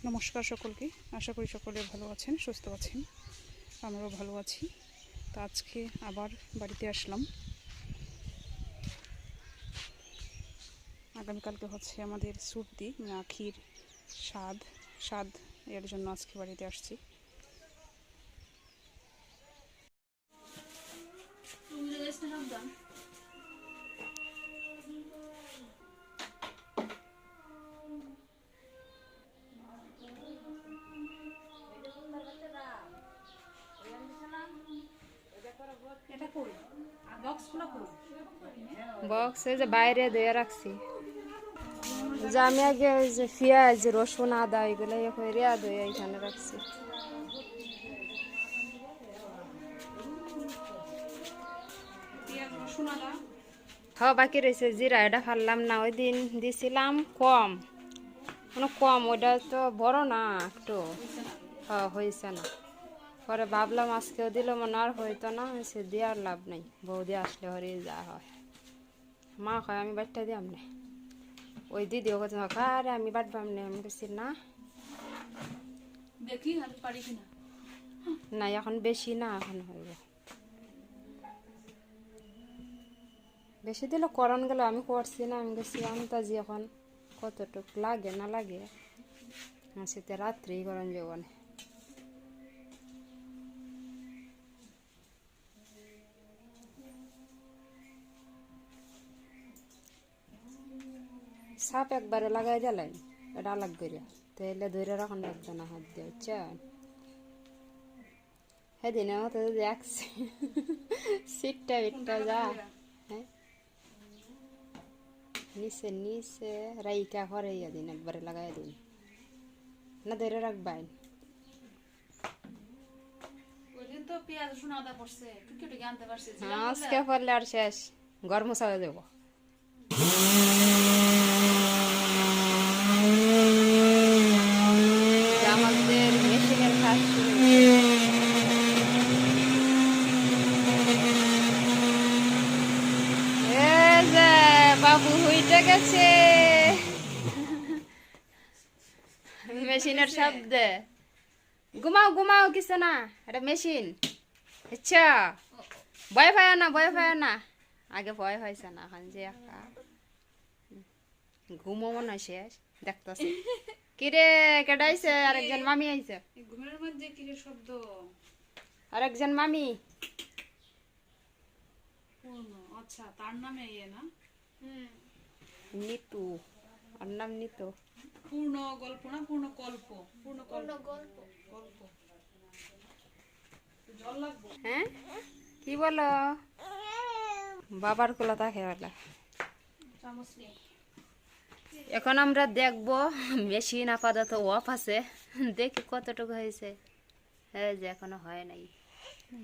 নমস্কার সকলকে, আশা করি সকলে ভালো আছেন, সুস্থ আছেন। আমরাও ভালো আছি। তো আজকে আবার বাড়িতে আসলাম। আগামীকালকে হচ্ছে আমাদের সুর্দি আখির স্বাদ এর জন্য আজকে বাড়িতে আসছি। বক্স এই যে বাইরে দিয়ে রাখছি, যে আমি আগে ওই যে পেঁয়াজ রসুন আদা এগুলো রেয়া দিয়ে এখানে রাখছি। হ্যাঁ বাকি রয়েছে জিরা, এটা ফাললাম না, ওই দিন দিছিলাম কম, কম, ওইটা তো বড় না একটু, হ্যাঁ হয়েছে না। পরে ভাবলাম আজকেও দিল মনে আর হইতো না, সে দেওয়ার লাভ নেই, বৌদি আসলে হরে যা হয়। মা কয় আমি বাটটা দিয়াম না, ওই দিদিও কথা আরে আমি বাটবাম না, আমি বলছি না দেখি আমি পারি কিনা। না এখন বেশি না, এখন হইব বেশি দিলে করণ গেল, আমি করছি না, আমি গেছি আন্তাজি এখন কতটুক লাগে না লাগে, সেটা রাত্রেই করণ যাব না। সাপ একবারে লাগাই দিলেন, এটা আলাগ করে তাহলে ধরে রাখুন লাগবে না হাত দিয়ে, বুঝছেন? সেদিনে হতো দেখছি সিটটা বিটটা যা, হ্যাঁ নিচে নিচে রাইকা করে দিন, একবারে লাগাই দিন না, ধরে রাখবেন। আজকে পড়লে আর শেষ, গরম মশলা দেবো। আমাদের মেশিনের কাজ বাবু হইতে গেছে মেশিনের শব্দে। ঘুমাও ঘুমাও, কিছু না, এটা মেশিন। আচ্ছা ভয় পায় না, ভয় পায় না, আগে ভয় হয়েছে না, এখন যে একা ঘুমো মনে হয় শেষ দেখতেছি। কিরে কেটাইছে? আরেকজন মামি আইছে, ঘুমের মধ্যে কিরে শব্দ, আরেকজন মামি। আচ্ছা তার নামে ইয়ে না, নিতু, আর নাম নিতু। পূর্ণ গল্প না পূর্ণ কল্প, পূর্ণ গল্প গল্প। জল লাগবে? হ্যাঁ কি বলো? বাবার কোলা থাকে বলে। এখন আমরা দেখবো মেশিন আপাতত অফ আছে, দেখি কতটুকু হয়েছে। হ্যাঁ যে এখনো হয় নাই,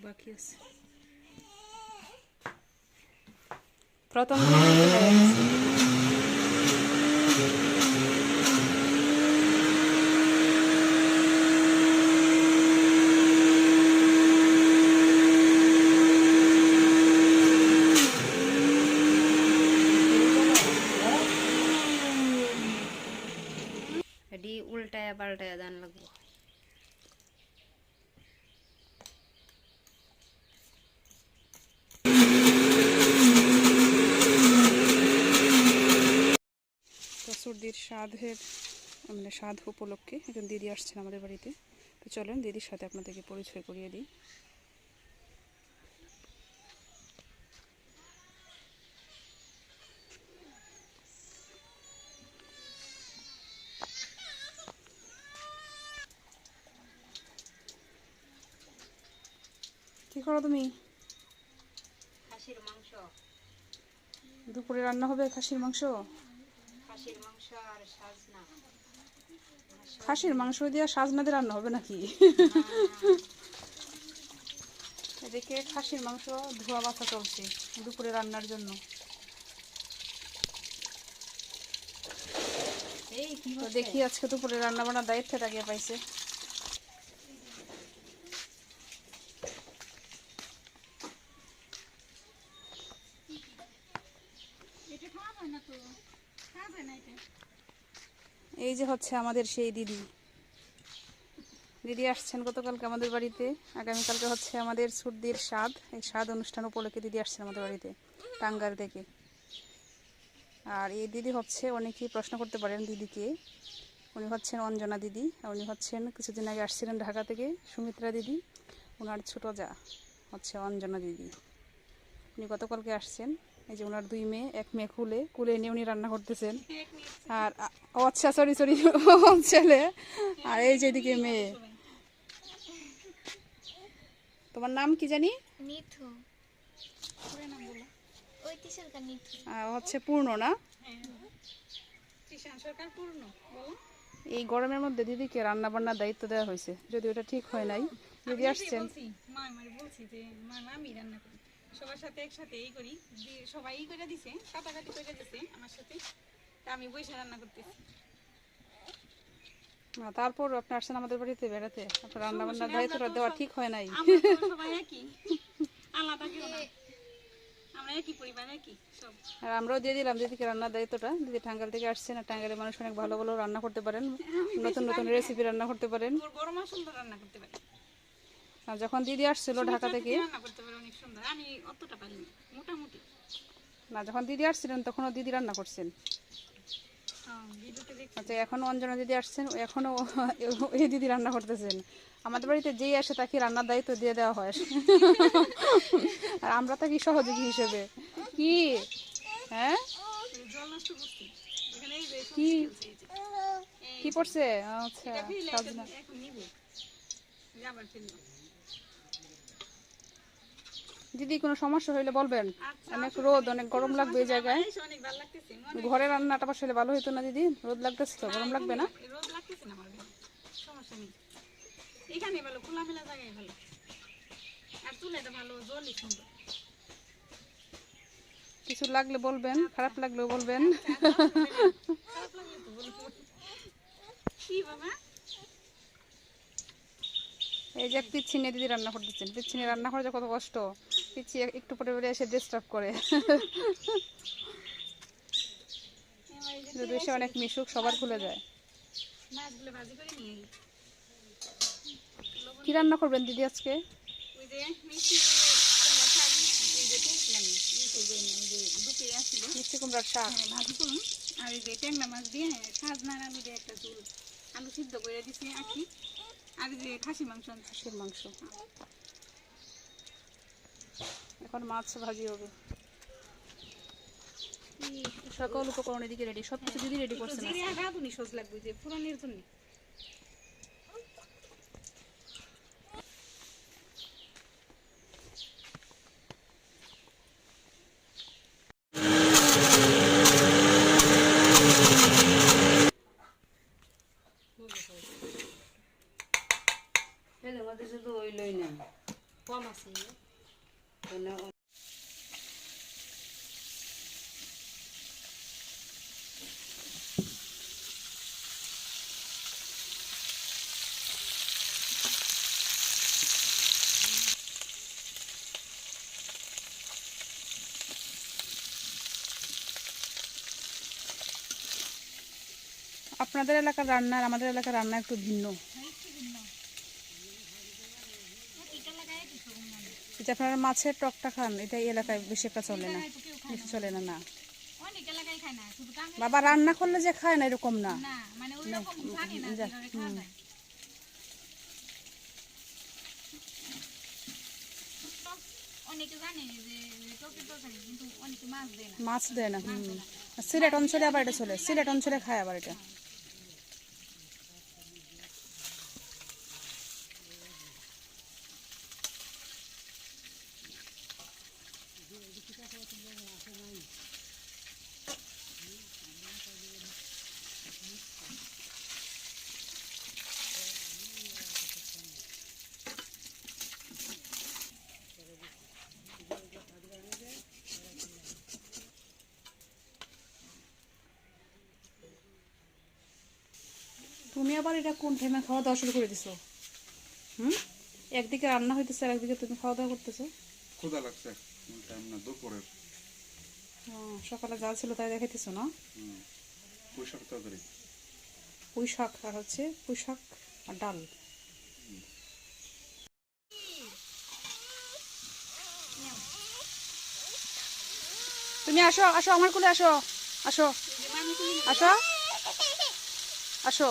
বাকি আছে। প্রথম এটি উল্টায় পাল্টায় দান লাগবো। সর্দির স্বাদ উপলক্ষে একজন দিদি আসছেন আমাদের বাড়িতে। তো চলেন দিদির সাথে আপনাদেরকে পরিচয় করিয়ে দিই। কি করো তুমি? খাসির মাংস, দুপুরে রান্না হবে খাসির মাংস। খাসির মাংস আর সাজনা। খাসির মাংস দিয়ে সাজনা দিয়ে রান্না হবে নাকি? এদিকে খাসির মাংস ধোয়া বাছা চলছে দুপুরে রান্নার জন্য। তো দেখি আজকে দুপুরে রান্না বান্নার দায়িত্বটা কে পাইছে। এই যে হচ্ছে আমাদের সেই দিদি। দিদি আসছেন গতকালকে আমাদের বাড়িতে। আগামীকালকে হচ্ছে আমাদের সুরদির স্বাদ। এই স্বাদ অনুষ্ঠান উপলক্ষে দিদি আসছেন আমাদের বাড়িতে টাঙ্গাইল থেকে। আর এই দিদি হচ্ছে, অনেকেই প্রশ্ন করতে পারেন দিদিকে, উনি হচ্ছেন অঞ্জনা দিদি। উনি হচ্ছেন কিছুদিন আগে আসছিলেন ঢাকা থেকে সুমিত্রা দিদি, ওনার ছোট যা হচ্ছে অঞ্জনা দিদি। উনি গতকালকে আসছেন। এই যে ওনার 2 মেয়ে, 1 মেয়ে কুলে নিয়ে উনি রান্না করতেছেন। আর ও আচ্ছা, সরি ছেলে। আর এই যেদিকে মেয়ে। তোমার নাম কি জানি? নিথু। ওই তিশালকার নিথু। হচ্ছে পূর্ণ না? এই গরমের মধ্যে দিদিকে রান্না বান্নার দায়িত্ব দেওয়া হয়েছে, যদি ওটা ঠিক হয় নাই। দিদি আসছেন। বলছি যে মামা আমি রান্না করি, সবার সাথে একসাথে এই করি, সবাই ই করে দিছে, কাটাকাটি করে দিছে আমার সাথে, তা আমি বসে রান্না করতেছি। তারপর আপনি আসছেন আমাদের বাড়িতে বেড়াতে, আপনার রান্না বান্নার দায়িত্বটা দেওয়া ঠিক হয় নাই। আমরা তো সবাই একই, আলাদা কেউ না, আমরা একই পরিবার, একই সব। আর আমরাও দিয়ে দিলাম দিদিকে রান্নার দায়িত্বটা। দিদি টাঙ্গাইল থেকে আসছেন, আর টাঙ্গাইলের মানুষ অনেক ভালো ভালো রান্না করতে পারেন, নতুন নতুন রেসিপি রান্না করতে পারেন। ওর বড় মা সুন্দর রান্না করতে পারে। আর যখন দিদি আসছিল ঢাকা থেকে, রান্না করতে পারে অনেক সুন্দর, আমি অতটা পারি না, মোটামুটি। না যখন দিদি আসছিলেন তখনও দিদি রান্না করছেন। হ্যাঁ, ভিডিওতে দেখছি। আচ্ছা, এখনও অঞ্জনা দিদি আসছেন, এখনও এই দিদি রান্না করতেছেন। আমাদের বাড়িতে যেই আসে তাকে রান্নার দায়িত্ব দিয়ে দেওয়া হয়। আর আমরা থাকি সহযোগী হিসেবে। কি হ্যাঁ জল নষ্ট করছি এখানে, এই যে কি এই যে কি পড়ছে? আচ্ছা, ফেলে সাজনা। এখন নিব, আবার ফেলবো। দিদি কোনো সমস্যা হইলে বলবেন। আচ্ছা, অনেক রোদ, অনেক গরম লাগবে এই জায়গায়। অনেক ভালো লাগতেছে, ঘরে রান্নাটা বসাইলে ভালো হইতো না দিদি? রোদ লাগতেছে তো, গরম লাগবে না? রোদ লাগতেছে না, আমার সমস্যা নেই, এখানে ভালো, খোলামেলা জায়গায় ভালো, আর চুলাটা ভালো, জলই সুন্দর। কিছু লাগলে বলবেন, খারাপ লাগলেও বলবেন। খারাপ লাগলে তো বলবো। কি বাবা? এই যে পিচ্ছি নিয়ে দিদি রান্না করতেছেন। পিচ্ছি নিয়ে রান্না করে যে কত কষ্ট। পিচ্ছি একটু পরে পরে এসে ডিস্টার্ব করে। যদি সে অনেক মিশুক, সবার খুলে যায়। মাছগুলো ভাজি করে নিয়ে আই। কি রান্না করবেন দিদি আজকে? ওই যে মিষ্টি কুমড়া শাক, এই যে তুলছিলাম, এই যে দুটো আসছিল, মিষ্টি কুমড়ার শাক। ভাজি করুন। আর এই যে ট্যাংরা মাছ দিয়ে সাজনার আলু দিয়ে একটা ঝোল, আলু সিদ্ধ করে দিছি আখি, আর এই যে খাসি মাংস আনছি। খাসির মাংস। এখন মাছ ভাজি হবে। সকল উপকরণ এদিকে রেডি, সবকিছু দিদি রেডি করছেন। জিরে আর রাঁধুনি সস লাগবে যে ফোড়নের জন্য। কম আছে আপনাদের এলাকার রান্না আর আমাদের এলাকার রান্না একটু ভিন্ন। যে আপনারা মাছের টকটা খান, এটা এই এলাকায় বেশি একটা চলে না, বেশি চলে না। না অনেক এলাকায় খায় না, শুধু টাঙ্গাইল বাবা রান্না করলে যে খায় না এরকম না। না, মানে ওই রকম জানি না যেভাবে খাওয়া যায়। অনেকে জানে যে টকের তরকারি, কিন্তু অনেকে মাছ দেয় না। মাছ দেয় না। সিলেট অঞ্চলে আবার এটা চলে, সিলেট অঞ্চলে খায় আবার এটা। তুমি আবার এটা কোন টাইমে খাওয়া দাওয়া শুরু করে দিছো? হুম, একদিকে রান্না হইতেছে আর একদিকে তুমি খাওয়া দাওয়া করতেছো। ক্ষুধা লাগছে, টাইম না দুপুরের। সকালে যা ছিল তাই দেখাইতেছো না? পুঁই শাক তরকারি। পুঁই শাক আর হচ্ছে পুঁই শাক আর ডাল। তুমি আসো আসো আমার কোলে আসো, আসো আসো আসো।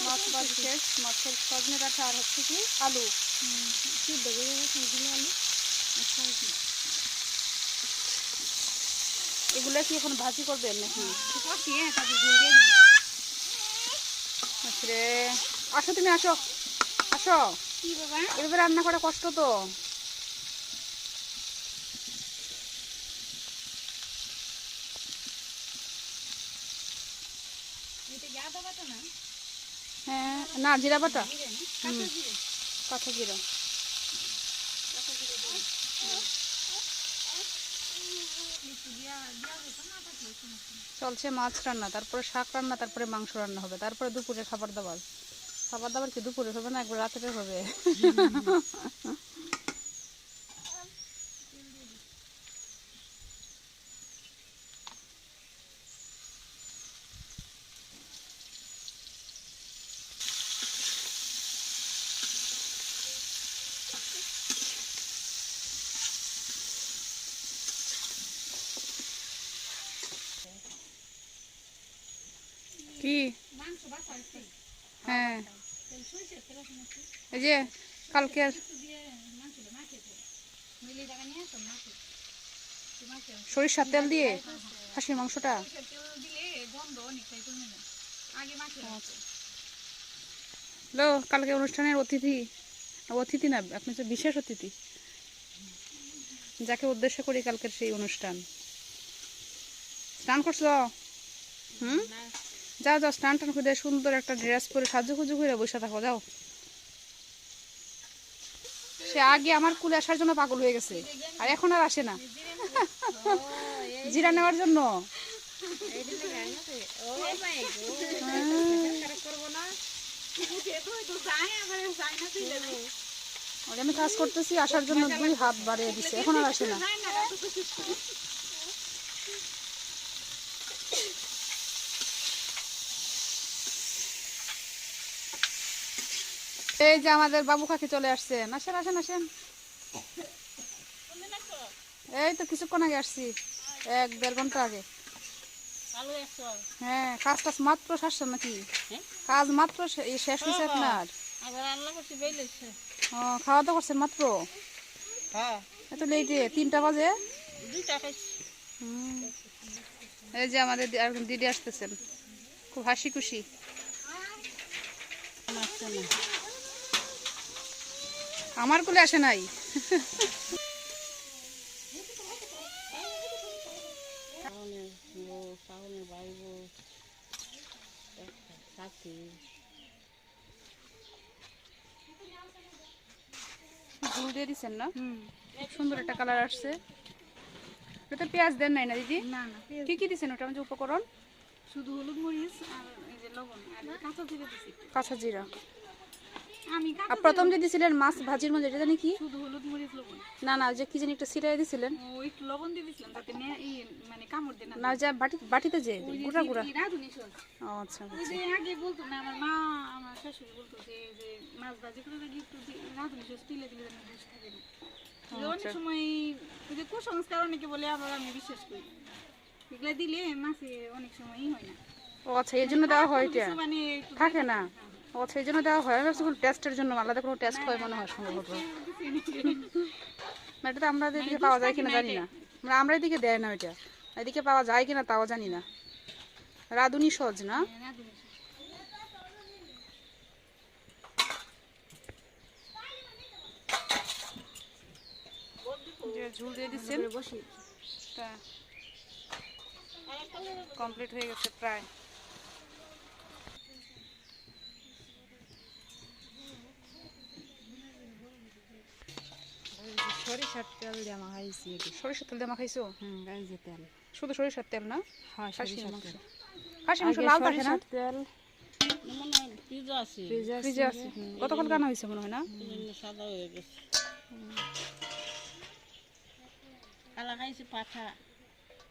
মাছ ভাজি শেষ, মাছের সজনে ডাঁটা আর হচ্ছে কি আলু। এগুলো কি এখন ভাজি করবেন নাকি? রে, আসো তুমি আসো আসো। এভাবে রান্না করা কষ্ট তো। হ্যাঁ, না জিরা বাটা, কাঁচা জিরা। চলছে মাছ রান্না, তারপরে শাক রান্না, তারপরে মাংস রান্না হবে, তারপরে দুপুরে খাবার দাবার। খাবার দাবার কি দুপুরে হবে না একবার রাতে হবে? কি? হ্যাঁ, এই যে কালকে সরিষার তেল দিয়ে খাসির মাংসটা। হ্যালো, কালকে অনুষ্ঠানের অতিথি, অতিথি না আপনি তো বিশেষ অতিথি, যাকে উদ্দেশ্য করি কালকের সেই অনুষ্ঠান। স্নান করছো? যাও যাও, স্নান টান করে সুন্দর একটা ড্রেস পরে সাজুগুজু করে বসে থাকো, যাও। সে আগে আমার কুলে আসার জন্য পাগল হয়ে গেছে, আর এখন আর আসে না জিরা নেওয়ার জন্য। আমি কাজ করতেছি, আসার জন্য 2 হাত বাড়িয়ে দিছে, এখন আর আসে না। এই যে আমাদের বাবু কাকি চলে আসছেন, আসেন আসেন আসেন। এই তো কিছুক্ষণ আগে আসছি, 1-1.5 ঘন্টা আগে। হ্যাঁ, কাজ টাজ মাত্র সারছেন নাকি? কাজ মাত্র শেষ হয়েছে আপনার? খাওয়া দাওয়া করছেন মাত্র? এত লেটে, 3টা বাজে। এই যে আমাদের একজন দিদি আসতেছেন, খুব হাসি খুশি। আমার কোলে আসে নাই। ঝুল দিয়ে দিচ্ছেন না? খুব সুন্দর একটা কালার আসছে। ওটা পেঁয়াজ দেন নাই না দিদি? না না, কি কি দিচ্ছেন ওটা যে উপকরণ? শুধু হলুদ মরিচ আর এই যে লবণ আর কাঁচা জিরা দিছি। কাঁচা জিরা। আমি আর প্রথম যে দিছিলেন মাছ ভাজির মধ্যে, এটা জানি কি? শুধু হলুদ মরিচ লবণ। না না, যে কি জানি একটা ছিটাই দিছিলেন। ও একটু লবণ দিয়ে দিছিলাম তাতে মানে কামড় দেয় না। না, যা বাটিতে যে গুঁড়া গুঁড়া। রাঁধুনি শোন, ও আচ্ছা ওই যে আগে বলতো না আমার মা, আমার শাশুড়ি বলতো যে যে মাছ ভাজি করে নাকি একটু রাঁধুনি শোন দিলে দিলে না বুঝ থাকে না। অনেক সময় ওই যে কুসংস্কার অনেকে বলে, আবার আমি বিশ্বাস করি এগুলা দিলে মাছে অনেক সময়ই হয় না। ও আচ্ছা, এই জন্য দেওয়া হয় এটা? মানে একটু থাকে না, ও আচ্ছা, এই জন্য দেওয়া হয়। আমি ভাবছি টেস্টের জন্য, আলাদা কোনো টেস্ট হয় মনে হয় সম্ভবত। না, এটা তো আমরা এদিকে পাওয়া যায় কিনা জানি না, মানে আমরা এদিকে দেয় না ওইটা, এদিকে পাওয়া যায় কিনা তাও জানি না। রাঁধুনি সহজ না? ঝুল দিয়ে দিচ্ছেন, কমপ্লিট হয়ে গেছে প্রায়। সরিষার তেল দিয়ে মাখাইছি এটি। সরিষার তেল দিয়ে মাখাইছো? গাঞ্জি তেল। শুধু সরিষার তেল না? হ্যাঁ, খাসির সরিষার মাংস। তেল। খাসির মাংস আগে লাল থাকে না? সরিষার তেল মনে হয় পিজা আছে ফ্রিজে আছে। গতকাল কানা হয়েছে মনে হয় না? সাদা হয়ে গেছে কালা খাইছে পাঠা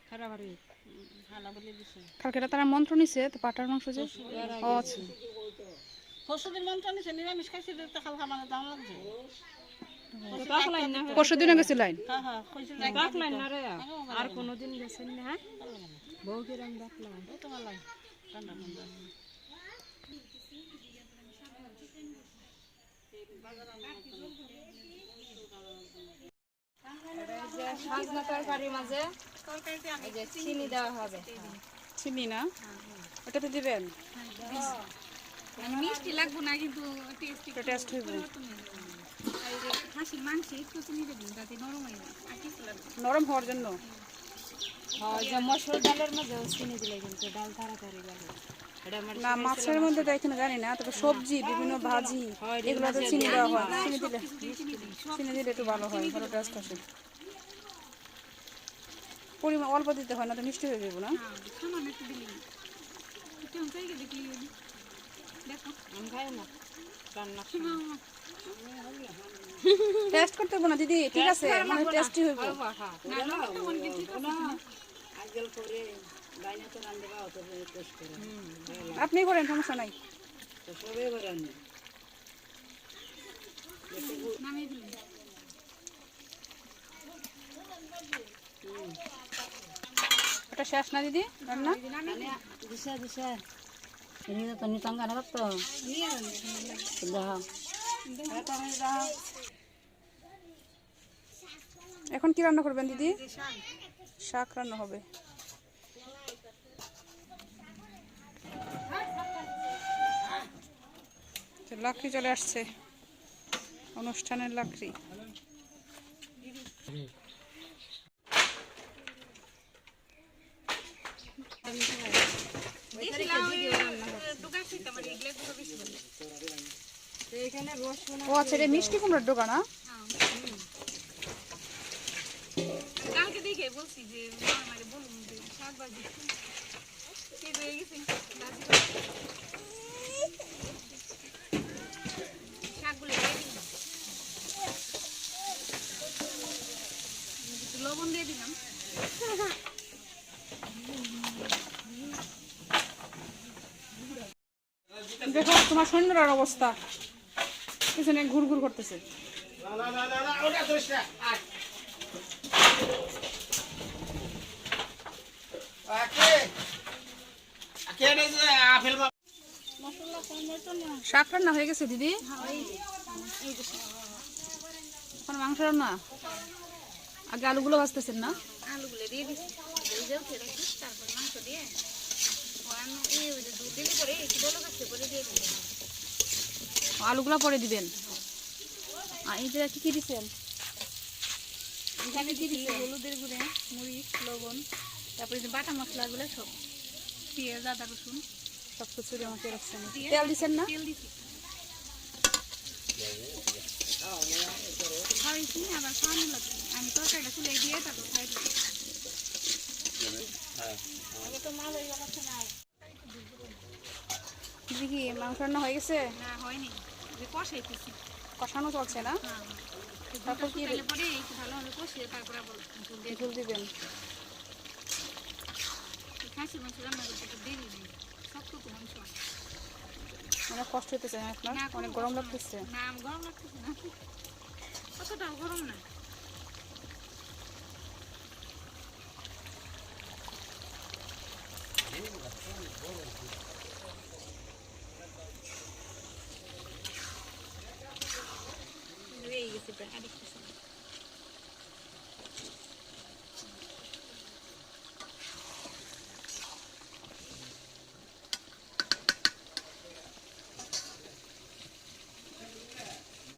খারাপ আর হালা বলে দিছে কালকে তারা মন্ত্র নিছে তো পাটার মাংস যে। ও আচ্ছা। পরশুদিন মন্ত্র নিছে নিরামিষ খাইছে তো খাল খামানো দাম লাগছে পরশুদিনও গেছিলেন? হ্যাঁ হ্যাঁ কইছে ডাকলেন না রে, আর কোনোদিন গেছেন না? বউ কিরম ডাকলাম? তো ভালো লাগে ঠান্ডা ঠান্ডা সাজনা তরকারির মাঝে এই যে চিনি দেওয়া হবে। চিনি না? ওটাতে দিবেন? মানে মিষ্টি লাগবো না কিন্তু টেস্টি এটা টেস্ট হইব। আর এই যে খাসির মাংস একটু চিনি দেবেন যাতে নরম হয়ে যায় আর কিছু লাগবে না। নরম হওয়ার জন্য। হ্যাঁ, যে মসুর ডালের মধ্যে চিনি দিলে কিন্তু ডাল তাড়াতাড়ি গলে। এটা আমার না, মাছের মধ্যে তো এখানে জানি না, তবে সবজি বিভিন্ন ভাজি এগুলোতে চিনি দেওয়া হয়। চিনি দিলে একটু ভালো হয়, ভালো টেস্ট আসে। পরিমাণ অল্প দিতে হয় না তো মিষ্টি হয়ে যাবে না? হ্যাঁ সামান্য একটু দিলে একটু অন্তই গেলে কি দেখো আমি খাই না রান্না। টেস্ট করতে হবে না দিদি, ঠিক আছে? মানে টেস্টি হইব। আপনি করেন, সমস্যা নাই। নামিয়ে দিলেন এটা শেষ না দিদি রান্না? এখন কি রান্না করবেন দিদি? শাক রান্না হবে। লাকড়ি চলে আসছে, অনুষ্ঠানের লাকড়ি। ও আচ্ছা, এটা মিষ্টি কুমড়ার দোকান? কালকে দেখে বলছি যে আমার বলুন যে শাক ভাজি শেষ হয়ে গেছে শাকগুলো লবণ দিয়ে দিলাম। দেখো তোমার সৈন্যরার অবস্থা, পিছনে ঘুর ঘুর করতেছে। শাক রান্না হয়ে গেছে দিদি? এখন মাংস রান্না? আগে আলুগুলো ভাজতেছেন না? আলুগুলো দিয়ে দিচ্ছি উঠে রাখি তারপর মাংস দিয়ে দুধ দিলে পরে একটু বলো কাছে বলে দিয়ে দিলাম। আলুগুলো পরে দিবেন। আর এইটা কি দিচ্ছেন? এখানে দিচ্ছি হলুদের গুঁড়ে, মরিচ, লবণ, তারপরে যে বাটা মশলাগুলো সব, পেঁয়াজ, আদা, রসুন সব কিছু আমাকে রাখছেন। তেল দিচ্ছেন না? তেল দিচ্ছি খাওয়াইছি আবার খাওয়ানো লাগছে। আমি তরকারিটা তুলে দিয়ে তারপর খাই দিচ্ছি। দিদি কি মাংস রান্না হয়ে গেছে? না হয়নি, যে কষাইতেছি। কষানো চলছে না? হ্যাঁ তারপর কি শুকাইলে পরে একটু ভালোভাবে কষিয়ে তারপর আবার ঝোল দিয়ে ঝোল দিবেন? খাসির মাংস রান্না করতে একটু দেরি নেই, শক্ত তো মাংস। অনেক কষ্ট হইতেছে না আপনার? না, অনেক গরম লাগতেছে? না গরম লাগতেছে না, অতটাও গরম না। হয়ে গেছে প্রায় আরেকটু সময়।